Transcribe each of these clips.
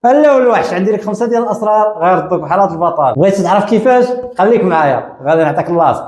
هلا الوحش، عندي لك 5 ديال الاسرار غيردوك بحال هاد البطال. بغيتي تعرف كيفاش؟ خليك معايا، غادي نعطيك اللاصق.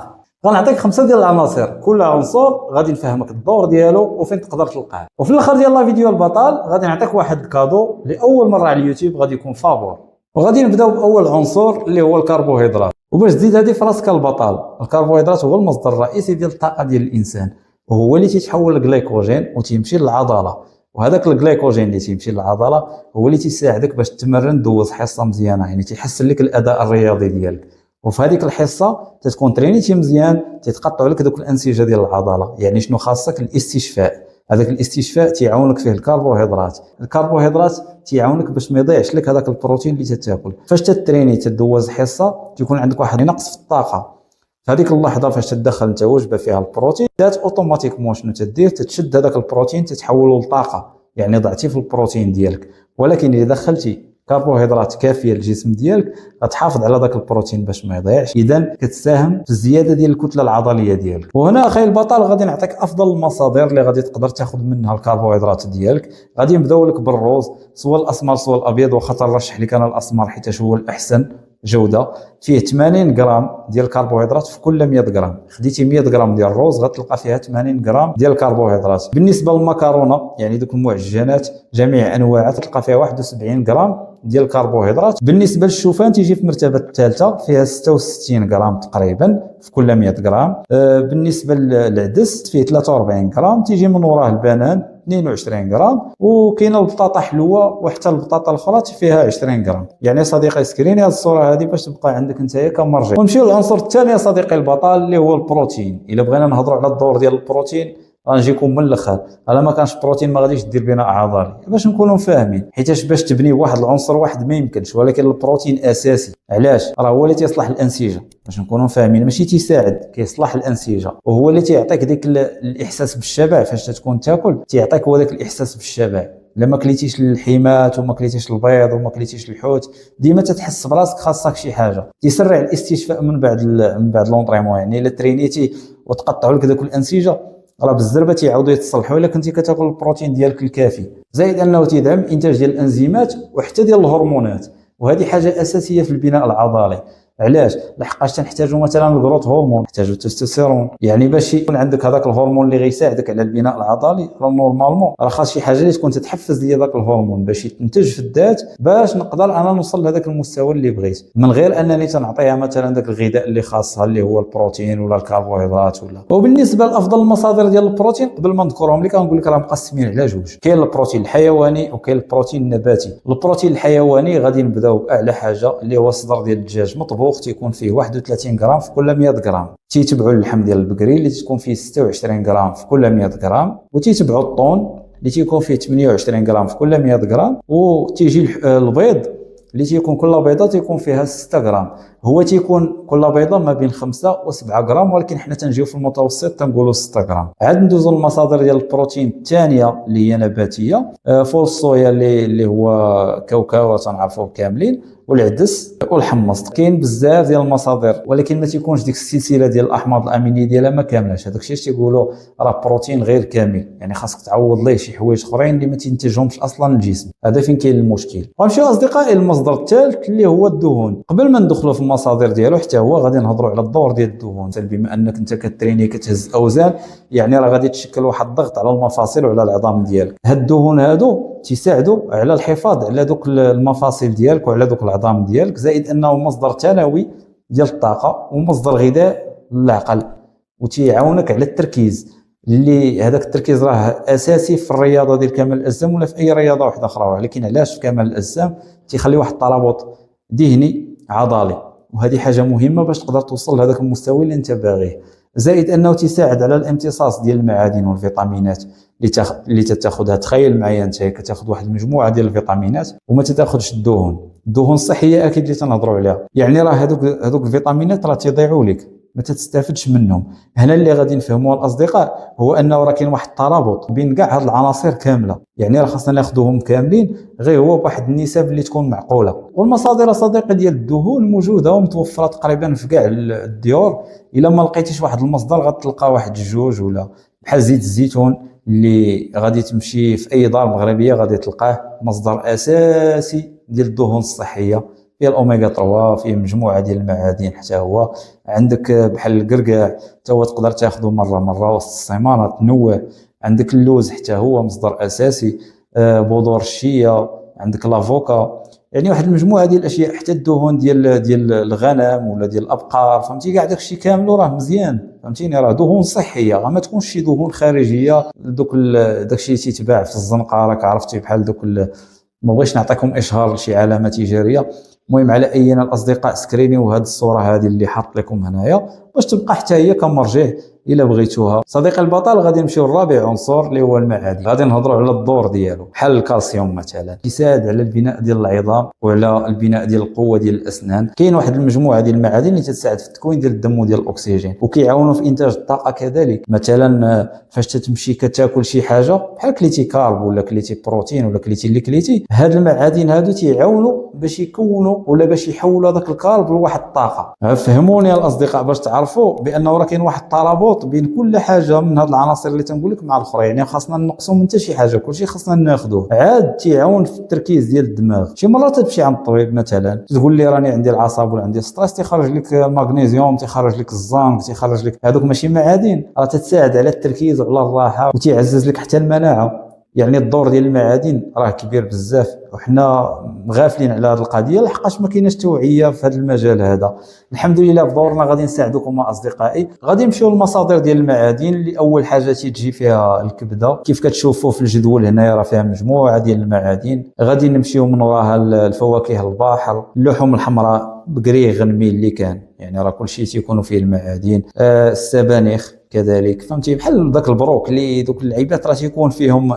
غنعطيك 5 ديال العناصر، كل عنصر غادي نفهمك الدور ديالو وفين تقدر تلقاه. وفي الاخر ديال لا فيديو البطال غادي نعطيك واحد الكادو لاول مره على اليوتيوب، غادي يكون فابور. وغادي نبداو باول عنصر اللي هو الكربوهيدرات. وباش تزيد هذه في راسك البطال، الكربوهيدرات هو المصدر الرئيسي ديال الطاقه ديال الانسان، وهو اللي تيتحول للجليكوجين وتيمشي للعضله. وهذاك الجليكوجين اللي تيمشي للعضله هو اللي تيساعدك باش تمرن دوز حصه مزيانه، يعني تيحسن لك الاداء الرياضي ديالك. وفي هذيك الحصه تتكون ترينيتي مزيان، تيتقطعوا لك دوك الانسجه ديال العضله. يعني شنو خاصك؟ الاستشفاء. هذاك الاستشفاء تيعاونك فيه الكربوهيدرات. الكربوهيدرات تيعاونك باش ما يضيعش لك هذاك البروتين اللي تتاكل. فاش تتريني تدوز حصه تيكون عندك واحد نقص في الطاقه. في هذيك اللحظه فاش تدخل انت وجبه فيها البروتين، ذات اوتوماتيكمون شنو تدير؟ تتشد هذاك البروتين تتحوله لطاقه، يعني ضعتي في البروتين ديالك. ولكن اذا دخلتي كربوهيدرات كافيه للجسم ديالك غتحافظ على ذاك البروتين باش ما يضيعش، اذا كتساهم في الزياده ديال الكتله العضليه ديالك. وهنا اخي البطل غادي نعطيك افضل المصادر اللي غادي تقدر تاخذ منها الكربوهيدرات ديالك. غادي نبداو لك بالروز، سواء الاسمر سواء الابيض، وخا ترشح لك انا الاسمر حيت هو الاحسن جوده. فيه 80 غرام ديال الكربوهيدرات في كل 100 غرام. خديتي 100 غرام ديال الروز غتلقى فيها 80 غرام ديال الكربوهيدرات. بالنسبه للمكرونه يعني دوك المعجنات جميع انواعها تلقى فيها 71 غرام ديال الكربوهيدرات. بالنسبه للشوفان تيجي في المرتبه الثالثه، فيها 66 غرام تقريبا في كل 100 غرام. بالنسبه للعدس فيه 43 غرام، تيجي من وراه البنان 22 غرام، وكاينه البطاطا حلوه وحتى البطاطا الاخرى فيها 20 غرام. يعني صديقي سكريني هذه الصوره هذه باش تبقى عندك انت كمرجع. ونمشيو للعنصر الثاني يا صديقي البطل اللي هو البروتين. الا بغينا نهضروا على الدور ديال البروتين غنجيكم من الاخر. الا ما كانش بروتين ما غاديش دير بناء عضلي، باش نكونوا فاهمين. حيت باش تبني واحد العنصر واحد ما يمكنش، ولكن البروتين اساسي. علاش؟ راه هو اللي تيصلح الانسجه، باش نكونوا فاهمين. ماشي تيساعد، كيصلح الانسجه، وهو اللي تيعطيك ديك الاحساس بالشبع. فاش تكون تاكل تيعطيك هو داك الاحساس بالشبع. لما كليتيش الحمات وما كليتيش البيض وما كليتيش الحوت، ديما تتحس براسك خاصك شي حاجه. تيسرع الاستشفاء من بعد لونطريمون. يعني الا ترينيتي وتقطعوا لك داك الانسجه راه بالزربه تيعاودوا يتصلحوا الا كنتي كتاكل البروتين ديالك الكافي. زائد انه تيدعم انتاج ديال الانزيمات وحتى ديال الهرمونات، وهذه حاجه اساسيه في البناء العضلي. علاش؟ لحقاش تنحتاجوا مثلا الجروث هرمون، نحتاجوا التستوستيرون. يعني باش يكون عندك هذاك الهرمون اللي غيساعدك على البناء العضلي، راه نورمالمون راه خاص شي حاجه اللي تكون تتحفز ليا ذاك الهرمون باش يتنتج في الذات، باش نقدر انا نوصل لهذاك المستوى اللي بغيت، من غير انني تنعطيها مثلا ذاك الغذاء اللي خاصها اللي هو البروتين ولا الكربوهيدرات ولا. وبالنسبه لافضل المصادر ديال البروتين قبل ما نذكرهم لك كنقول لك راه مقسمين على جوج. كاين البروتين الحيواني وكاين البروتين النباتي. البروتين الحيواني غادي نبداو باعلى حاجه اللي هو الصدر ديال الدجاج مطبوخ، تيكون فيه 31 غرام في كل 100 غرام. تيتبعوا اللحم ديال البقري اللي تكون فيه 26 غرام في كل 100 غرام، وتيتبعوا الطون اللي تيكون فيه 28 غرام في كل 100 غرام، وتيجي البيض اللي تيكون كل بيضه تيكون فيها 6 غرام. هو تيكون كل بيضه ما بين 5 و 7 غرام، ولكن حنا تنجيو في المتوسط تنقولوا 6 غرام. عاد ندوزو للمصادر ديال البروتين الثانيه اللي هي نباتيه. فول الصويا اللي هو كاوكاو تنعرفوه كاملين، والعدس والحمص. كاين بزاف ديال المصادر، ولكن ما تيكونش ديك السلسله ديال الاحماض الامينيه ديالها ما كاملاش. هذاك الشيء تيقولوا راه بروتين غير كامل، يعني خاصك تعوض ليه شي حوايج اخرين اللي ما تنتجهمش اصلا الجسم. هذا فين كاين المشكل. ونمشيو اصدقائي المصدر الثالث اللي هو الدهون. قبل ما ندخلوا في المصادر ديالو حتى هو غادي نهضروا على الدور ديال الدهون. بما انك انت كتريني كتهز اوزان، يعني راه غادي تشكل واحد الضغط على المفاصل وعلى العظام ديالك. هاد الدهون هادو تيساعدوا على الحفاظ على دوك المفاصل ديالك وعلى دوك العظام ديالك، زائد انه مصدر ثانوي ديال الطاقه ومصدر غذاء للعقل، وتيعاونك على التركيز. اللي هذاك التركيز راه اساسي في الرياضه ديال كمال الاجسام ولا في اي رياضه واحده اخرى. ولكن علاش في كمال الاجسام؟ تيخلي واحد الترابط ذهني عضلي، وهذه حاجه مهمه باش تقدر توصل لهذاك المستوى اللي انت باغيه. زائد انه تساعد على الامتصاص ديال المعادن والفيتامينات اللي تاخذها. تخيل معايا انت كتاخذ واحد المجموعه ديال الفيتامينات وما تاخذش الدهون الصحيه اكيد اللي تنهضروا عليها. يعني راه هذوك الفيتامينات راه تيضيعوا لك، ما تستافدش منهم. هنا اللي غادي نفهموها الاصدقاء هو انه راه كاين واحد الترابط بين كاع هاد العناصر كامله. يعني راه خاصنا ناخذوهم كاملين، غير هو بواحد النسب اللي تكون معقوله. والمصادر صديقي ديال الدهون موجوده ومتوفره تقريبا في كاع الديور. الا ما لقيتيش واحد المصدر غتلقى واحد الجوج، ولا بحال زيت الزيتون اللي غادي تمشي في اي دار مغربيه غادي تلقاه مصدر اساسي ديال الدهون الصحيه، فيه الاوميغا 3، فيه مجموعه ديال المعادن، حتى هو عندك بحال الكركاع حتى هو تقدر تاخذه مره وسط السيمانه تنوع. عندك اللوز حتى هو مصدر اساسي، بذور الشيا، عندك لافوكا، يعني واحد المجموعه ديال الاشياء. حتى الدهون ديال الغنم ولا ديال الابقار، فهمتي كاع داكشي كامل راه مزيان، فهمتيني، راه دهون صحيه، ما تكونش شي دهون خارجيه داكشي اللي تيتباع في الزنقه، راك عرفتي بحال ما بغيتش نعطيكم اشهار لشي علامه تجاريه. المهم على اينا الاصدقاء سكرينيو هذه الصوره هذه اللي حاط لكم هنايا باش تبقى حتى هي كمرجع الا بغيتوها. صديقي البطل، غادي نمشيو للرابع عنصر اللي هو المعادن. غادي نهضروا على الدور ديالو، بحال الكالسيوم مثلا كيساعد على البناء ديال العظام وعلى البناء ديال القوه ديال الاسنان. كاين واحد المجموعه ديال المعادن اللي تساعد في التكوين ديال الدم وديال الاكسجين، وكيعاونوا في انتاج الطاقه كذلك. مثلا فاش تمشي كتاكل شي حاجه بحال كليتي كارب ولا كليتي بروتين ولا كليتي اللي كليتي، هاد المعادن هادو تيعاونوا باش يكونوا ولا باش يحولوا هذاك الكارب لواحد الطاقه. فهموني يا الاصدقاء باش تعرفوا بانه راه كاين واحد الترابط بين كل حاجه من هاد العناصر اللي تنقول لك مع الاخرى. يعني خاصنا نقصوا من حتى شي حاجه، كلشي خاصنا ناخذوه. عاد تيعاون في التركيز ديال الدماغ. شي مرات تمشي عند الطبيب مثلا تقول لي راني عندي العصب ولا عندي ستريس، تيخرج لك المغنيسيوم، تيخرج لك الزنك، تيخرج لك هذوك ماشي معادن، راه تتساعد على التركيز وعلى الراحه وتيعزز لك حتى المناعه. يعني الدور ديال المعادن راه كبير بزاف، وحنا غافلين على هذه القضيه لحقاش ما كايناش توعيه في هذا المجال هذا. الحمد لله بدورنا غادي نساعدكم اصدقائي. غادي نمشيو للمصادر ديال المعادن اللي اول حاجه تيجي فيها الكبده. كيف كتشوفوا في الجدول هنايا راه فيها مجموعه ديال المعادن. غادي نمشيو من وراها الفواكه البحر، اللحوم الحمراء بكري غنمي اللي كان، يعني راه كلشي تيكونوا فيه المعادن. السبانخ كذلك، فهمتي، بحال داك البروكلي، دوك اللعيبات راه تيكون فيهم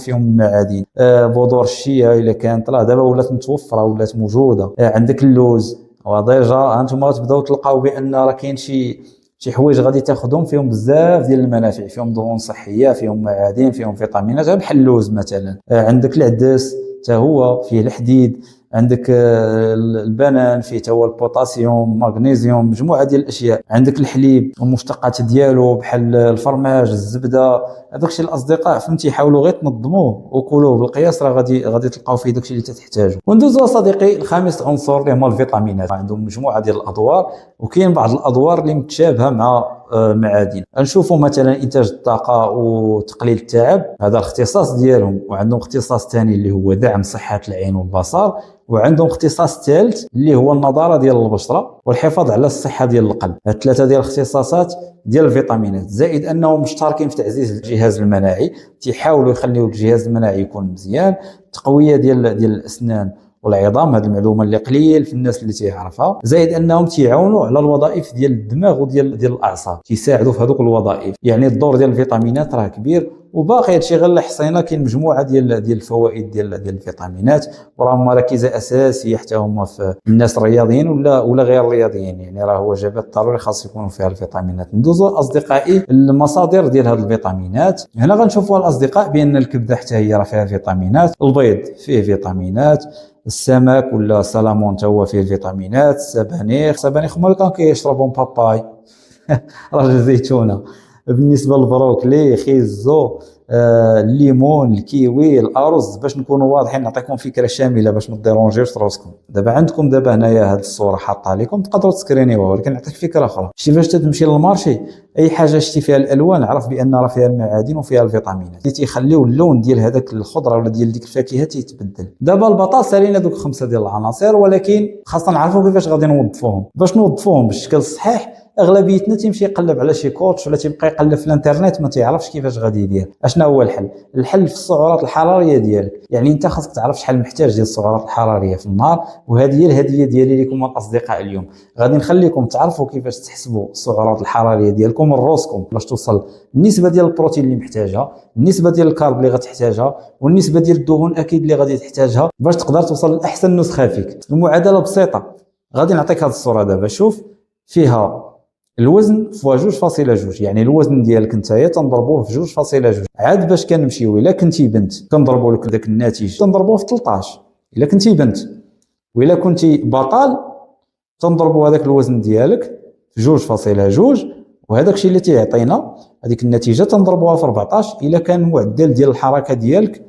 المعادن. بذور الشيا الا كانت راه دابا ولات متوفره ولات موجوده. عندك اللوز، وديجا هانتوما غتبداو تلقاو بان راه كاين شي حوايج غادي تاخذهم فيهم بزاف ديال المنافع، فيهم دهون صحيه، فيهم معادن، فيهم فيتامينات، بحال اللوز مثلا. عندك العدس حتى هو فيه الحديد. عندك البنان فيه حتى هو البوتاسيوم، مغنيسيوم، مجموعه ديال الاشياء. عندك الحليب والمشتقات ديالو بحال الفرماج، الزبده، هذاك الشيء الاصدقاء فهمتي حاولوا غير تنظموه وكلوه بالقياس، راه غادي تلقاو فيه داك الشيء اللي تحتاجوا. وندوزو صديقي الخامس عنصر اللي هما الفيتامينات. عندهم مجموعه ديال الادوار، وكاين بعض الادوار اللي متشابهه مع معادن. نشوفوا مثلا انتاج الطاقه وتقليل التعب، هذا الاختصاص ديالهم. وعندهم اختصاص ثاني اللي هو دعم صحه العين والبصر، وعندهم اختصاص ثالث اللي هو النضاره ديال البشره والحفاظ على الصحه ديال القلب. هاد ثلاثه ديال الاختصاصات ديال الفيتامينات، زائد انهم مشتركين في تعزيز الجهاز المناعي، تيحاولوا يخليوا الجهاز المناعي يكون مزيان. تقويه ديال الاسنان والعظام، هذه المعلومه اللي قليل في الناس اللي تيعرفها. زائد انهم تيعاونوا على الوظائف ديال الدماغ وديال الاعصاب، تيساعدوا في هذوك الوظائف. يعني الدور ديال الفيتامينات راه كبير. وباقي هادشي غير اللي حصينا، كاين مجموعه ديال الفوائد ديال الفيتامينات، وراهم مركزه اساسيه حتى هما في الناس الرياضيين ولا غير الرياضيين. يعني راه وجبات ضروري خاص يكونوا فيها الفيتامينات. ندوزو اصدقائي المصادر ديال هذه الفيتامينات. هنا غنشوفوا الاصدقاء بان الكبده حتى هي راه فيها فيتامينات، البيض فيه فيتامينات، السمك ولا السلمون حتى هو فيه الفيتامينات، السبانخ هما اللي كانوا كيشربوا باباي راه الزيتونه. بالنسبه للبروكلي، خيزو، الليمون، الكيوي، الارز، باش نكونوا واضحين نعطيكم فكره شامله باش ما تديرونجيوش راسكم. دابا عندكم هنايا هذه الصوره حاطه لكم، تقدروا تسكرينيوها، ولكن نعطيك فكره اخرى. شتي فاش تمشي للمارشي اي حاجه شتي فيها الالوان، عرف بان راه فيها المعادن وفيها الفيتامينات اللي تيخليو اللون ديال هذاك الخضره ولا ديال ديك الفاكهه تيتبدل. دابا البطاطا سالينا دوك 5 ديال العناصر، ولكن خاصنا نعرفوا كيفاش غادي نوظفوهم. باش نوظفوهم بالشكل الصحيح، اغلبيتنا تيمشي يقلب على شي كوتش ولا تيبقى يقلب في الانترنت، ما تعرفش كيفاش غادي يدير. اشنا هو الحل في السعرات الحراريه ديالك. يعني انت خاصك تعرف شحال محتاج ديال السعرات الحراريه في النهار، وهذه هي الهديه ديالي لكم الاصدقاء اليوم. غادي نخليكم تعرفوا كيفاش تحسبوا السعرات الحراريه ديالكم الروسكم باش توصل النسبه ديال البروتين اللي محتاجها، النسبه ديال الكارب اللي غتحتاجها، والنسبه ديال الدهون اكيد اللي غادي تحتاجها باش تقدر توصل لاحسن نسخه فيك. المعادله بسيطه، غادي نعطيك هذه الصوره دابا. شوف فيها الوزن فوا 2.2، يعني الوزن ديالك نتايا تنضربوه في 2.2. عاد باش كنمشيو الا كنتي بنت كنضربوا لك داك الناتج تنضربوه في 13 الا كنتي بنت، والا كنتي بطل تنضربوا هذاك الوزن ديالك في 2.2، وهذاك الشيء اللي تيعطينا هذيك النتيجه تنضربوها في 14 الا كان معدل ديال الحركه ديالك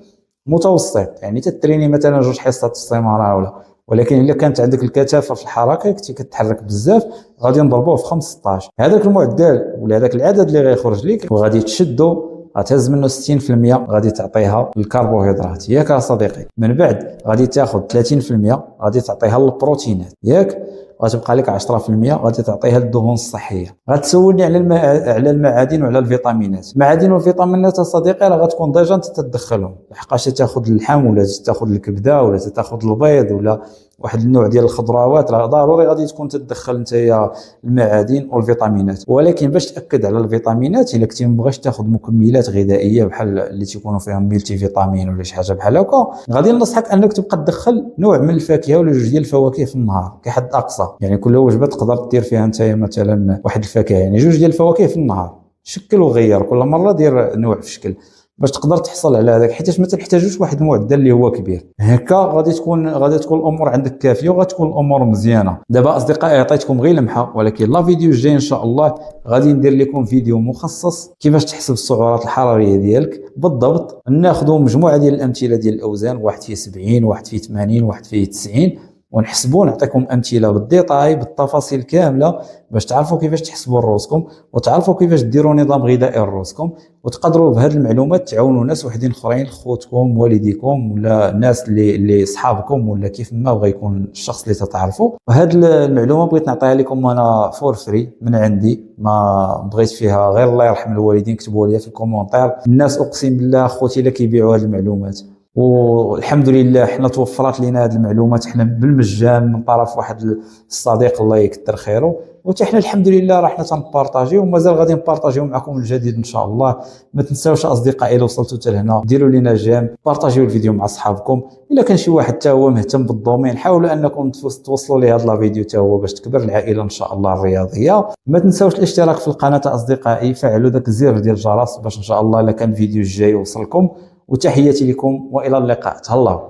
متوسط، يعني تتريني مثلا 2 حصات في السيمانه ولا. ولكن الا كانت عندك الكثافه في الحركه كنتي كتحرك بزاف غادي نضربوه في 15. هذاك المعدل ولا هذاك العدد اللي غيخرج لك وغادي تشدو غتهز منه 60% غادي تعطيها للكربوهيدرات ياك صديقي. من بعد غادي تاخذ 30% غادي تعطيها للبروتينات ياك، غتبقى لك 10% غادي تعطيها للدهون الصحيه. غتسولني على على المعادن وعلى الفيتامينات. المعادن والفيتامينات صديقي راه غتكون ديجا انت تدخلهم، لحقاش تاخذ اللحم ولا تاخذ الكبده ولا تاخذ البيض ولا واحد النوع ديال الخضروات، راه ضروري غادي تكون تدخل نتايا المعادن والفيتامينات. ولكن باش تاكد على الفيتامينات الا كنتي مبغاش تاخذ مكملات غذائيه بحال اللي تيكونوا فيهم ملتي فيتامين ولا شي حاجه بحال هكا، غادي ننصحك انك تبقى تدخل نوع من الفاكهه ولا 2 ديال الفواكه في النهار كحد اقصى. يعني كل وجبه تقدر دير فيها نتايا مثلا واحد الفاكهه، يعني 2 ديال الفواكه في النهار. شكل وغير كل مره دير نوع في شكل باش تقدر تحصل على هذاك، حيت ما تحتاجوش واحد المعدل اللي هو كبير. هكا غادي تكون الامور عندك كافيه وغتكون الامور مزيانه. دابا اصدقائي عطيتكم غير لمحه، ولكن لا فيديو الجاي ان شاء الله غادي ندير لكم فيديو مخصص كيفاش تحسب السعرات الحراريه ديالك بالضبط. ناخذوا مجموعه ديال الامثله ديال الاوزان، واحد فيه 70 واحد فيه 80 واحد فيه 90، ونحسبوا نعطيكم امثله بالديتاي بالتفاصيل كامله باش تعرفوا كيفاش تحسبوا لروسكم وتعرفوا كيفاش ديروا نظام غذائي لروسكم، وتقدروا بهذه المعلومات تعاونوا ناس وحدين اخرين، خوتكم والديكم ولا الناس اللي صحابكم ولا كيف ما بغى يكون الشخص اللي تتعرفوا. وهذه المعلومه بغيت نعطيها لكم انا فور فري من عندي، ما بغيت فيها غير الله يرحم الوالدين. كتبوا لي في الكومونتير الناس اقسم بالله خوتي الا كيبيعوا هذه المعلومات، والحمد لله حنا توفرت لنا هذه المعلومات حنا بالمجان من طرف واحد الصديق الله يكثر خيره، وحتى حنا الحمد لله راه حنا تنبارطاجيو ومازال غادي نبارطاجيو معكم الجديد ان شاء الله. ما تنساوش اصدقائي الا وصلتوا حتى لهنا ديروا لنا جيم، بارطاجيو الفيديو مع اصحابكم. الا كان شي واحد حتى هو مهتم بالدومين حاولوا انكم توصلوا ليه هذا الفيديو حتى هو باش تكبر العائله ان شاء الله الرياضيه. ما تنساوش الاشتراك في القناه اصدقائي، فعلوا داك الزر ديال الجرس باش ان شاء الله الا كان الفيديو الجاي يوصلكم. وتحياتي لكم والى اللقاء، تهلاو.